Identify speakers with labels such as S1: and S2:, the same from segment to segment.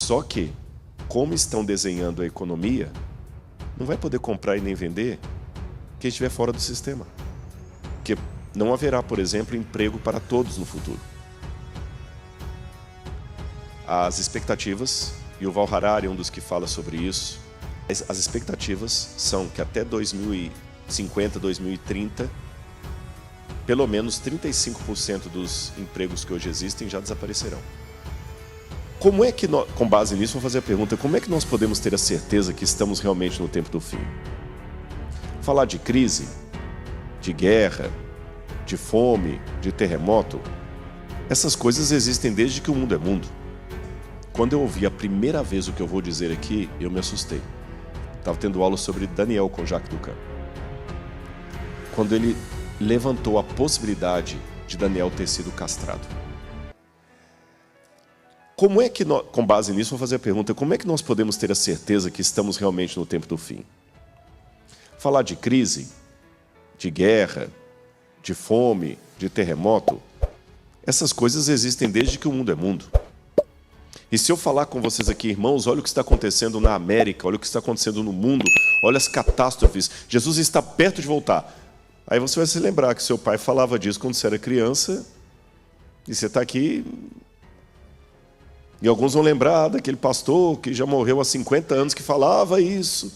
S1: Só que, como estão desenhando a economia, não vai poder comprar e nem vender quem estiver fora do sistema. Porque não haverá, por exemplo, emprego para todos no futuro. As expectativas, e o Val Harari é um dos que fala sobre isso, as expectativas são que até 2050, 2030, pelo menos 35% dos empregos que hoje existem já desaparecerão. Como é que nós, com base nisso, vou fazer a pergunta, como é que nós podemos ter a certeza que estamos realmente no tempo do fim? Falar de crise, de guerra, de fome, de terremoto, essas coisas existem desde que o mundo é mundo. Quando eu ouvi a primeira vez o que eu vou dizer aqui, eu me assustei. Estava tendo aula sobre Daniel com Jacques Ducan. Quando ele levantou a possibilidade de Daniel ter sido castrado. Como é que nós, com base nisso, vou fazer a pergunta, como é que nós podemos ter a certeza que estamos realmente no tempo do fim? Falar de crise, de guerra, de fome, de terremoto, essas coisas existem desde que o mundo é mundo. E se eu falar com vocês aqui, irmãos, olha o que está acontecendo na América, olha o que está acontecendo no mundo, olha as catástrofes, Jesus está perto de voltar. Aí você vai se lembrar que seu pai falava disso quando você era criança, e você está aqui, e alguns vão lembrar daquele pastor que já morreu há 50 anos que falava isso.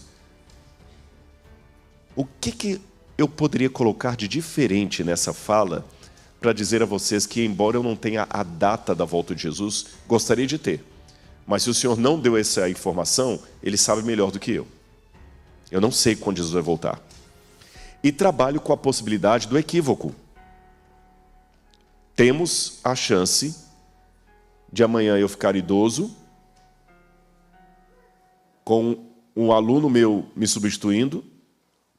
S1: O que eu poderia colocar de diferente nessa fala para dizer a vocês que, embora eu não tenha a data da volta de Jesus, gostaria de ter. Mas se o Senhor não deu essa informação, Ele sabe melhor do que eu. Eu não sei quando Jesus vai voltar. E trabalho com a possibilidade do equívoco. Temos a chance de amanhã eu ficar idoso, com um aluno meu me substituindo,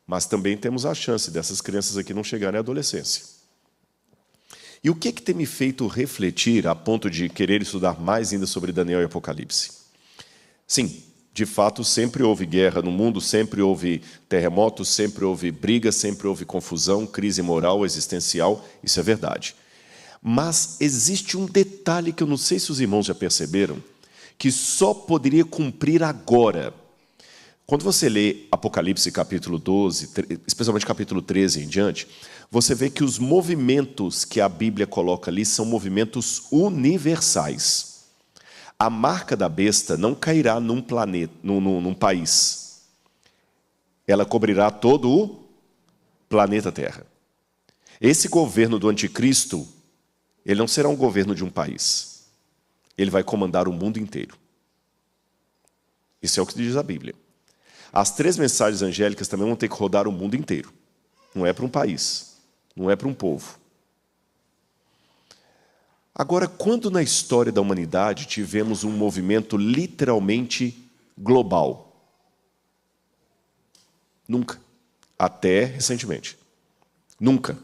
S1: mas também temos a chance dessas crianças aqui não chegarem à adolescência. E o que tem me feito refletir a ponto de querer estudar mais ainda sobre Daniel e Apocalipse? Sim, de fato, sempre houve guerra no mundo, sempre houve terremotos, sempre houve briga, sempre houve confusão, crise moral, existencial, isso é verdade. Mas existe um detalhe que eu não sei se os irmãos já perceberam, que só poderia cumprir agora. Quando você lê Apocalipse capítulo 12, especialmente capítulo 13 em diante, você vê que os movimentos que a Bíblia coloca ali são movimentos universais. A marca da besta não cairá num planeta, num país. Ela cobrirá todo o planeta Terra. Esse governo do anticristo, ele não será um governo de um país. Ele vai comandar o mundo inteiro. Isso é o que diz a Bíblia. As 3 mensagens angélicas também vão ter que rodar o mundo inteiro. Não é para um país, não é para um povo. Agora, quando na história da humanidade tivemos um movimento literalmente global? Nunca. Até recentemente. Nunca.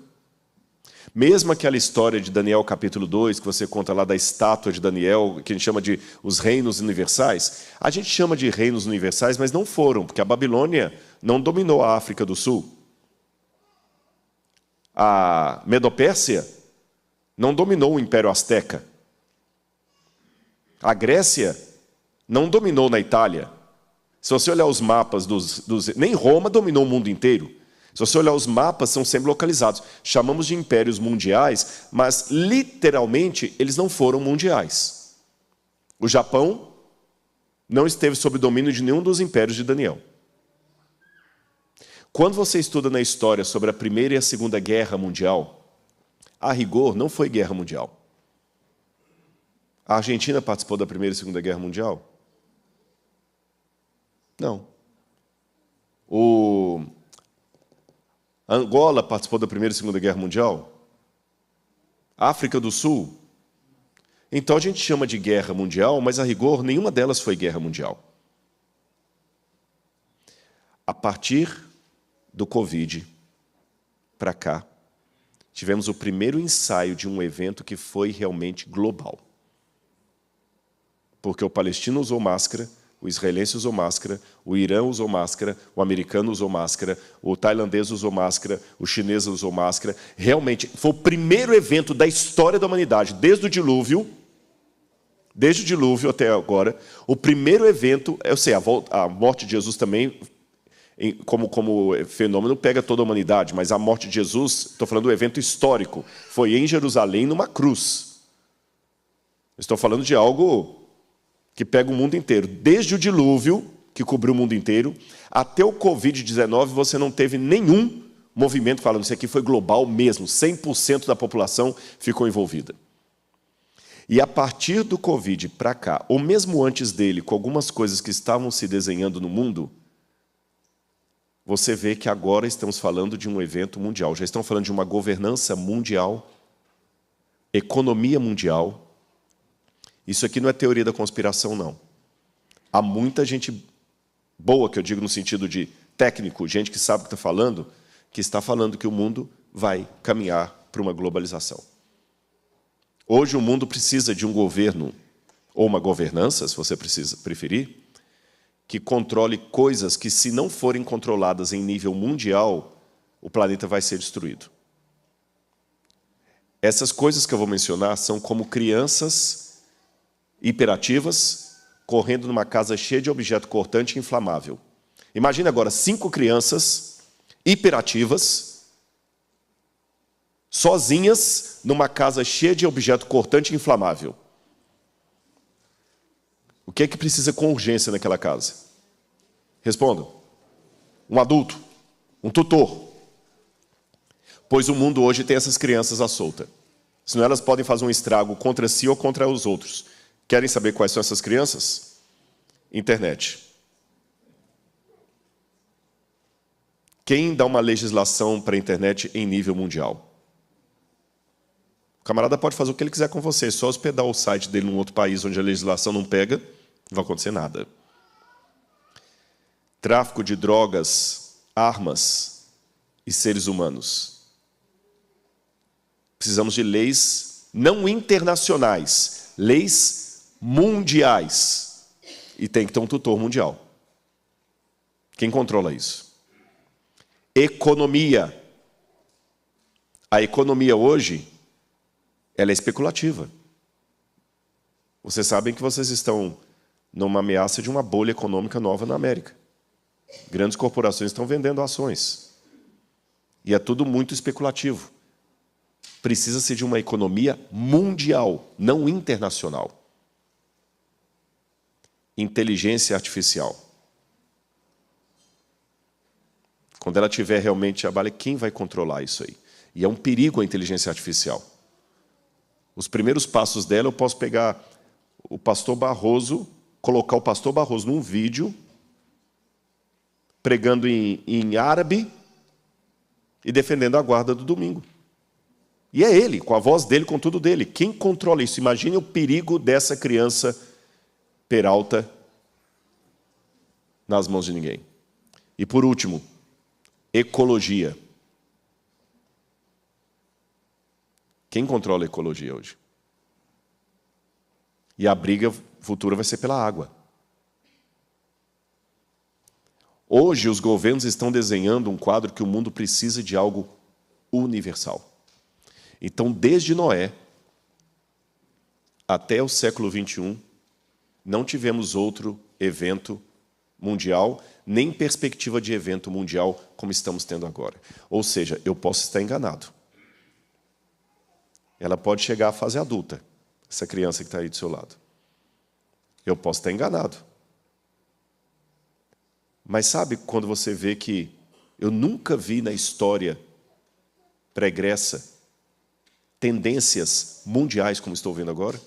S1: Mesmo aquela história de Daniel capítulo 2, que você conta lá da estátua de Daniel, que a gente chama de os reinos universais, a gente chama de reinos universais, mas não foram, porque a Babilônia não dominou a África do Sul. A Medopérsia não dominou o Império Azteca. A Grécia não dominou na Itália. Se você olhar os mapas nem Roma dominou o mundo inteiro. Se você olhar os mapas, são sempre localizados. Chamamos de impérios mundiais, mas literalmente eles não foram mundiais. O Japão não esteve sob domínio de nenhum dos impérios de Daniel. Quando você estuda na história sobre a Primeira e a Segunda Guerra Mundial, a rigor não foi guerra mundial. A Argentina participou da Primeira e Segunda Guerra Mundial? Não. Angola participou da Primeira e Segunda Guerra Mundial? África do Sul? Então a gente chama de guerra mundial, mas a rigor nenhuma delas foi guerra mundial. A partir do Covid para cá, tivemos o primeiro ensaio de um evento que foi realmente global. Porque o palestino usou máscara, o israelense usou máscara, o Irã usou máscara, o americano usou máscara, o tailandês usou máscara, o chinês usou máscara. Realmente, foi o primeiro evento da história da humanidade, desde o dilúvio, Desde o dilúvio até agora, o primeiro evento, eu sei, a morte de Jesus também, como fenômeno, pega toda a humanidade, mas a morte de Jesus, estou falando do evento histórico, foi em Jerusalém, numa cruz. Estou falando de algo que pega o mundo inteiro. Desde o dilúvio, que cobriu o mundo inteiro, até o Covid-19, você não teve nenhum movimento falando, isso aqui foi global mesmo, 100% da população ficou envolvida. E a partir do Covid para cá, ou mesmo antes dele, com algumas coisas que estavam se desenhando no mundo, você vê que agora estamos falando de um evento mundial. Já estão falando de uma governança mundial, economia mundial. Isso aqui não é teoria da conspiração, não. Há muita gente boa, que eu digo no sentido de técnico, gente que sabe o que está falando que o mundo vai caminhar para uma globalização. Hoje o mundo precisa de um governo, ou uma governança, se você preferir, que controle coisas que, se não forem controladas em nível mundial, o planeta vai ser destruído. Essas coisas que eu vou mencionar são como crianças hiperativas correndo numa casa cheia de objeto cortante e inflamável. Imagine agora 5 crianças hiperativas sozinhas numa casa cheia de objeto cortante e inflamável. O que é que precisa com urgência naquela casa? Respondam. Um adulto, um tutor. Pois o mundo hoje tem essas crianças à solta. Senão elas podem fazer um estrago contra si ou contra os outros. Querem saber quais são essas crianças? Internet. Quem dá uma legislação para a internet em nível mundial? O camarada pode fazer o que ele quiser com você, só hospedar o site dele num outro país onde a legislação não pega, não vai acontecer nada. Tráfico de drogas, armas e seres humanos. Precisamos de leis não internacionais, leis mundiais. E tem que ter um tutor mundial. Quem controla isso? Economia. A economia hoje, ela é especulativa. Vocês sabem que vocês estão numa ameaça de uma bolha econômica nova na América. Grandes corporações estão vendendo ações. E é tudo muito especulativo. Precisa-se de uma economia mundial, não internacional. Inteligência artificial. Quando ela tiver realmente a bala, quem vai controlar isso aí? E é um perigo a inteligência artificial. Os primeiros passos dela, eu posso pegar o pastor Barroso, colocar o pastor Barroso num vídeo, pregando em árabe e defendendo a guarda do domingo. E é ele, com a voz dele, com tudo dele. Quem controla isso? Imagine o perigo dessa criança peralta nas mãos de ninguém. E por último, ecologia. Quem controla a ecologia hoje? E a briga futura vai ser pela água. Hoje, os governos estão desenhando um quadro que o mundo precisa de algo universal. Então, desde Noé até o século XXI, não tivemos outro evento mundial, nem perspectiva de evento mundial como estamos tendo agora. Ou seja, eu posso estar enganado. Ela pode chegar à fase adulta, essa criança que está aí do seu lado. Eu posso estar enganado. Mas sabe quando você vê que eu nunca vi na história pregressa tendências mundiais como estou vendo agora?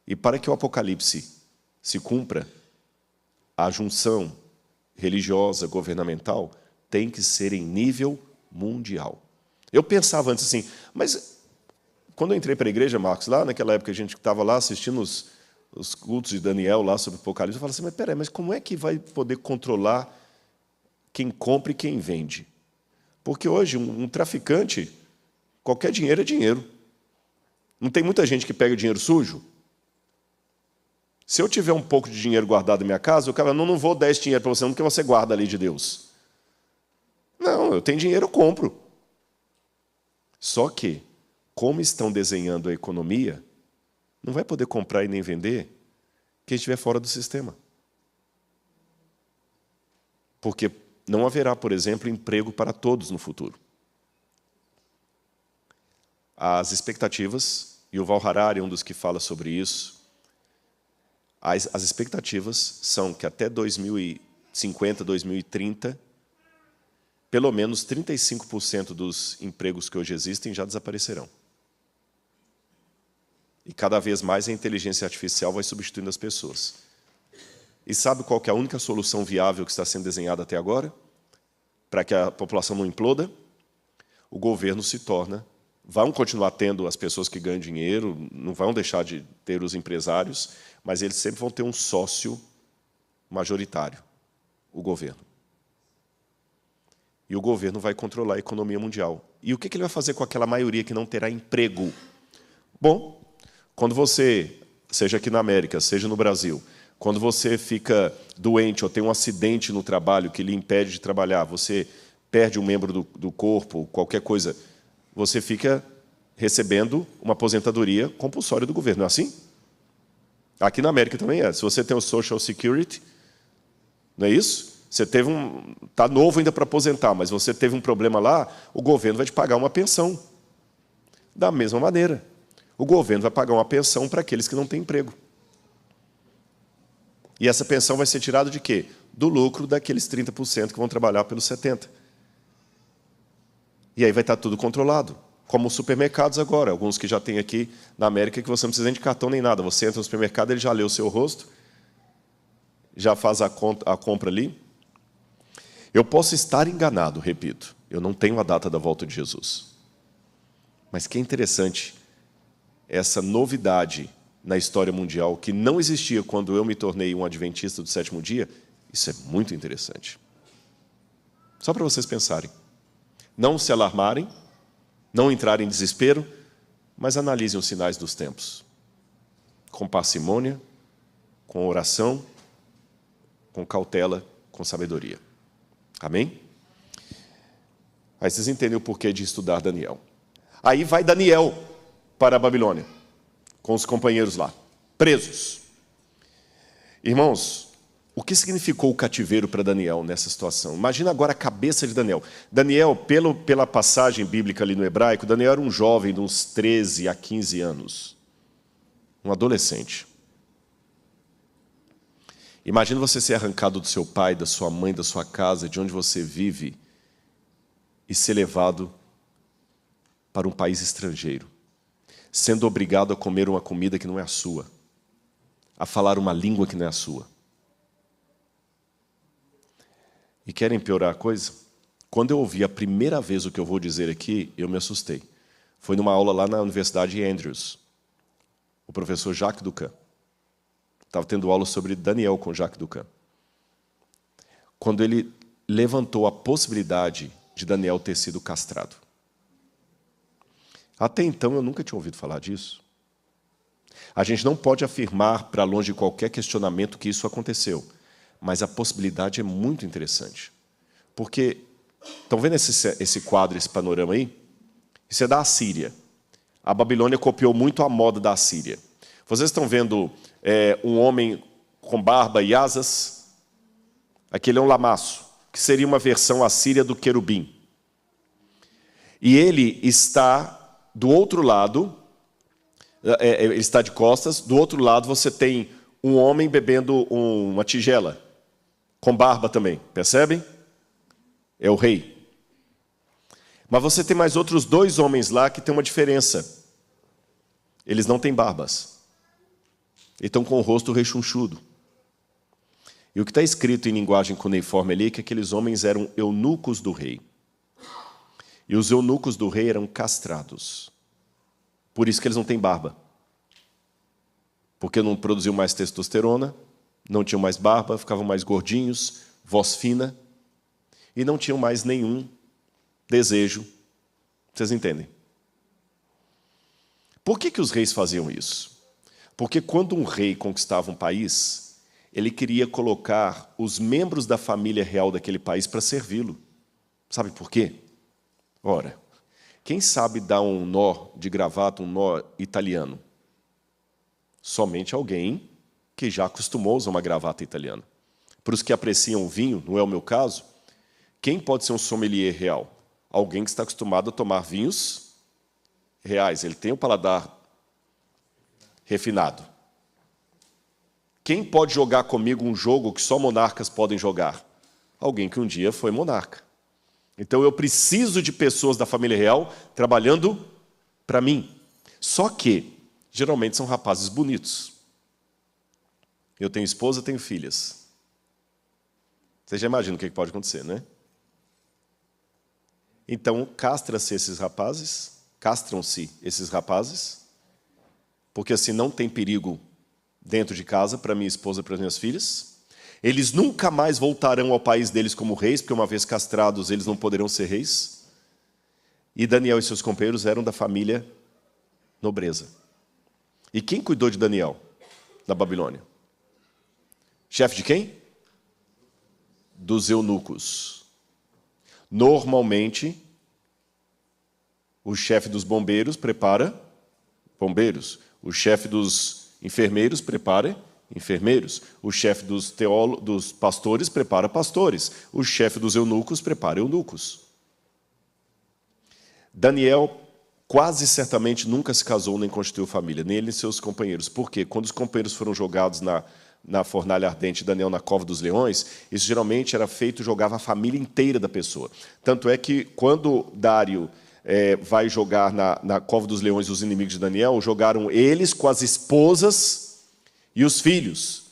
S1: E para que o Apocalipse se cumpra, a junção religiosa, governamental, tem que ser em nível mundial. Eu pensava antes assim, mas quando eu entrei para a igreja, Marcos, lá naquela época a gente estava lá assistindo os cultos de Daniel lá sobre o Apocalipse, eu falava assim, mas peraí, mas como é que vai poder controlar quem compra e quem vende? Porque hoje um traficante, qualquer dinheiro é dinheiro. Não tem muita gente que pega dinheiro sujo? Se eu tiver um pouco de dinheiro guardado na minha casa, o cara, não vou dar esse dinheiro para você, não, porque você guarda a lei de Deus. Não, eu tenho dinheiro, eu compro. Só que, como estão desenhando a economia, não vai poder comprar e nem vender quem estiver fora do sistema. Porque não haverá, por exemplo, emprego para todos no futuro. As expectativas, e o Val Harari é um dos que fala sobre isso, as expectativas são que até 2050, 2030, pelo menos 35% dos empregos que hoje existem já desaparecerão. E cada vez mais a inteligência artificial vai substituindo as pessoas. E sabe qual que é a única solução viável que está sendo desenhada até agora? Para que a população não imploda? O governo se torna... Vão continuar tendo as pessoas que ganham dinheiro, não vão deixar de ter os empresários, mas eles sempre vão ter um sócio majoritário, o governo. E o governo vai controlar a economia mundial. E o que ele vai fazer com aquela maioria que não terá emprego? Bom, quando você, seja aqui na América, seja no Brasil, quando você fica doente ou tem um acidente no trabalho que lhe impede de trabalhar, você perde um membro do corpo, qualquer coisa, você fica recebendo uma aposentadoria compulsória do governo. Não é assim? Aqui na América também é. Se você tem o Social Security, não é isso? Você teve está novo ainda para aposentar, mas você teve um problema lá, o governo vai te pagar uma pensão. Da mesma maneira, o governo vai pagar uma pensão para aqueles que não têm emprego. E essa pensão vai ser tirada de quê? Do lucro daqueles 30% que vão trabalhar pelos 70%. E aí vai estar tudo controlado. Como os supermercados agora, alguns que já tem aqui na América, que você não precisa nem de cartão nem nada. Você entra no supermercado, ele já lê o seu rosto, já faz a compra ali. Eu posso estar enganado, repito, eu não tenho a data da volta de Jesus. Mas que interessante, essa novidade na história mundial, que não existia quando eu me tornei um adventista do sétimo dia, isso é muito interessante. Só para vocês pensarem. Não se alarmarem, não entrarem em desespero, mas analisem os sinais dos tempos. Com parcimônia, com oração, com cautela, com sabedoria. Amém? Aí vocês entendem o porquê de estudar Daniel. Aí vai Daniel para a Babilônia, com os companheiros lá, presos. Irmãos, o que significou o cativeiro para Daniel nessa situação? Imagina agora a cabeça de Daniel. Daniel, pela passagem bíblica ali no hebraico, Daniel era um jovem de uns 13 a 15 anos. Um adolescente. Imagina você ser arrancado do seu pai, da sua mãe, da sua casa, de onde você vive, e ser levado para um país estrangeiro, sendo obrigado a comer uma comida que não é a sua, a falar uma língua que não é a sua. E querem piorar a coisa? Quando eu ouvi a primeira vez o que eu vou dizer aqui, eu me assustei. Foi numa aula lá na Universidade Andrews. O professor Jacques Ducan. Estava tendo aula sobre Daniel com Jacques Ducan. Quando ele levantou a possibilidade de Daniel ter sido castrado. Até então eu nunca tinha ouvido falar disso. A gente não pode afirmar, para longe de qualquer questionamento, que isso aconteceu. Mas a possibilidade é muito interessante. Porque, estão vendo esse quadro, esse panorama aí? Isso é da Assíria. A Babilônia copiou muito a moda da Assíria. Vocês estão vendo um homem com barba e asas? Aquele é um lamaço, que seria uma versão assíria do querubim. E ele está do outro lado, ele está de costas, do outro lado você tem um homem bebendo uma tigela, com barba também, percebem? É o rei. Mas você tem mais outros dois homens lá que tem uma diferença. Eles não têm barbas. E estão com o rosto rechonchudo. E o que está escrito em linguagem cuneiforme ali é que aqueles homens eram eunucos do rei. E os eunucos do rei eram castrados. Por isso que eles não têm barba. Porque não produziam mais testosterona, não tinham mais barba, ficavam mais gordinhos, voz fina, e não tinham mais nenhum desejo. Vocês entendem? Por que os reis faziam isso? Porque quando um rei conquistava um país, ele queria colocar os membros da família real daquele país para servi-lo. Sabe por quê? Ora, quem sabe dar um nó de gravata, um nó italiano? Somente alguém que já acostumou a usar uma gravata italiana. Para os que apreciam o vinho, não é o meu caso, quem pode ser um sommelier real? Alguém que está acostumado a tomar vinhos reais. Ele tem o paladar refinado. Quem pode jogar comigo um jogo que só monarcas podem jogar? Alguém que um dia foi monarca. Então eu preciso de pessoas da família real trabalhando para mim. Só que, geralmente, são rapazes bonitos. Eu tenho esposa, tenho filhas. Você já imagina o que pode acontecer, né? Então, castram-se esses rapazes, porque assim não tem perigo dentro de casa para minha esposa e para as minhas filhas. Eles nunca mais voltarão ao país deles como reis, porque uma vez castrados, eles não poderão ser reis. E Daniel e seus companheiros eram da família nobreza. E quem cuidou de Daniel na Babilônia? Chefe de quem? Dos eunucos. Normalmente, o chefe dos bombeiros prepara bombeiros. O chefe dos enfermeiros prepara enfermeiros. O chefe dos pastores prepara pastores. O chefe dos eunucos prepara eunucos. Daniel quase certamente nunca se casou nem constituiu família, nem ele nem seus companheiros. Por quê? Quando os companheiros foram jogados na fornalha ardente, Daniel na cova dos leões, isso geralmente era feito, jogava a família inteira da pessoa. Tanto é que quando Dário vai jogar na cova dos leões os inimigos de Daniel, jogaram eles com as esposas e os filhos.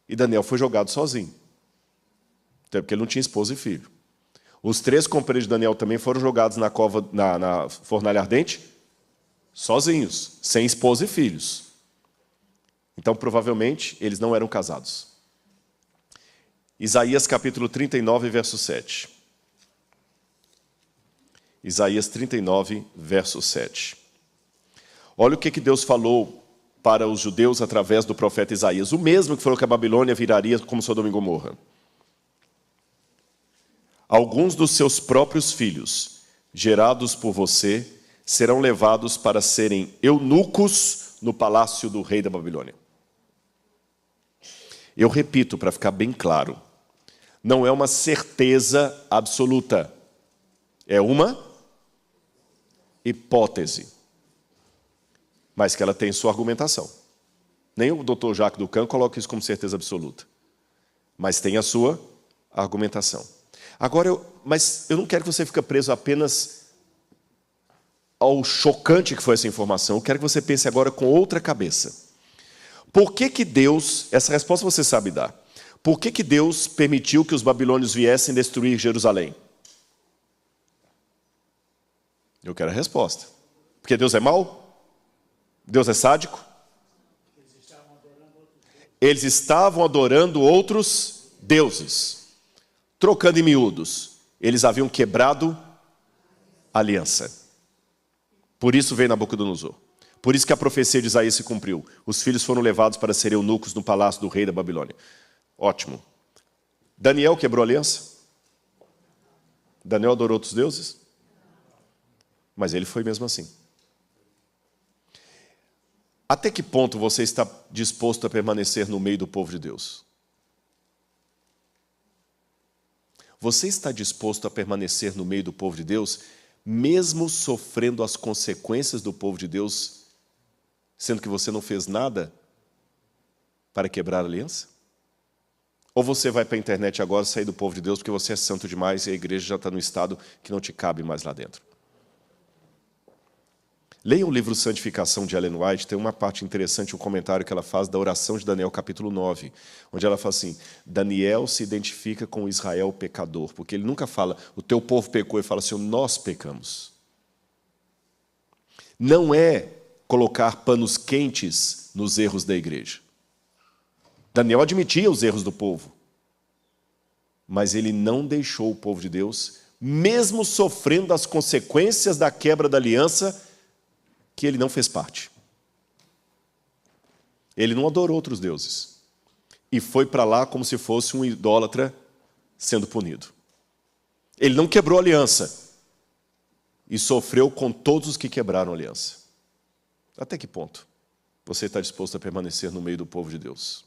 S1: E Daniel foi jogado sozinho. Até porque ele não tinha esposa e filho. Os 3 companheiros de Daniel também foram jogados na fornalha ardente, sozinhos, sem esposa e filhos. Então, provavelmente, eles não eram casados. Isaías capítulo 39, verso 7. Isaías 39, verso 7. Olha o que Deus falou para os judeus através do profeta Isaías. O mesmo que falou que a Babilônia viraria como Sodoma e Gomorra. Alguns dos seus próprios filhos, gerados por você, serão levados para serem eunucos no palácio do rei da Babilônia. Eu repito, para ficar bem claro, não é uma certeza absoluta, é uma hipótese, mas que ela tem sua argumentação. Nem o Dr. Jacques Ducan coloca isso como certeza absoluta, mas tem a sua argumentação. Agora, mas eu não quero que você fique preso apenas ao chocante que foi essa informação, eu quero que você pense agora com outra cabeça. Por que Deus, essa resposta você sabe dar, por que Deus permitiu que os babilônios viessem destruir Jerusalém? Eu quero a resposta. Porque Deus é mau? Deus é sádico? Eles estavam adorando outros deuses. Trocando em miúdos, eles haviam quebrado a aliança. Por isso veio Nabucodonosor. Por isso que a profecia de Isaías se cumpriu. Os filhos foram levados para serem eunucos no palácio do rei da Babilônia. Ótimo. Daniel quebrou a aliança? Daniel adorou outros deuses? Mas ele foi mesmo assim. Até que ponto você está disposto a permanecer no meio do povo de Deus? Você está disposto a permanecer no meio do povo de Deus, mesmo sofrendo as consequências do povo de Deus, sendo que você não fez nada para quebrar a aliança? Ou você vai para a internet agora sair do povo de Deus porque você é santo demais e a igreja já está no estado que não te cabe mais lá dentro? Leia o livro Santificação de Ellen White, tem uma parte interessante, um comentário que ela faz da oração de Daniel, capítulo 9, onde ela fala assim, Daniel se identifica com Israel pecador, porque ele nunca fala, o teu povo pecou, ele fala assim, nós pecamos. Não é colocar panos quentes nos erros da igreja. Daniel admitia os erros do povo, mas ele não deixou o povo de Deus, mesmo sofrendo as consequências da quebra da aliança, que ele não fez parte. Ele não adorou outros deuses. E foi para lá como se fosse um idólatra sendo punido. Ele não quebrou a aliança. E sofreu com todos os que quebraram a aliança. Até que ponto? você está disposto a permanecer no meio do povo de Deus?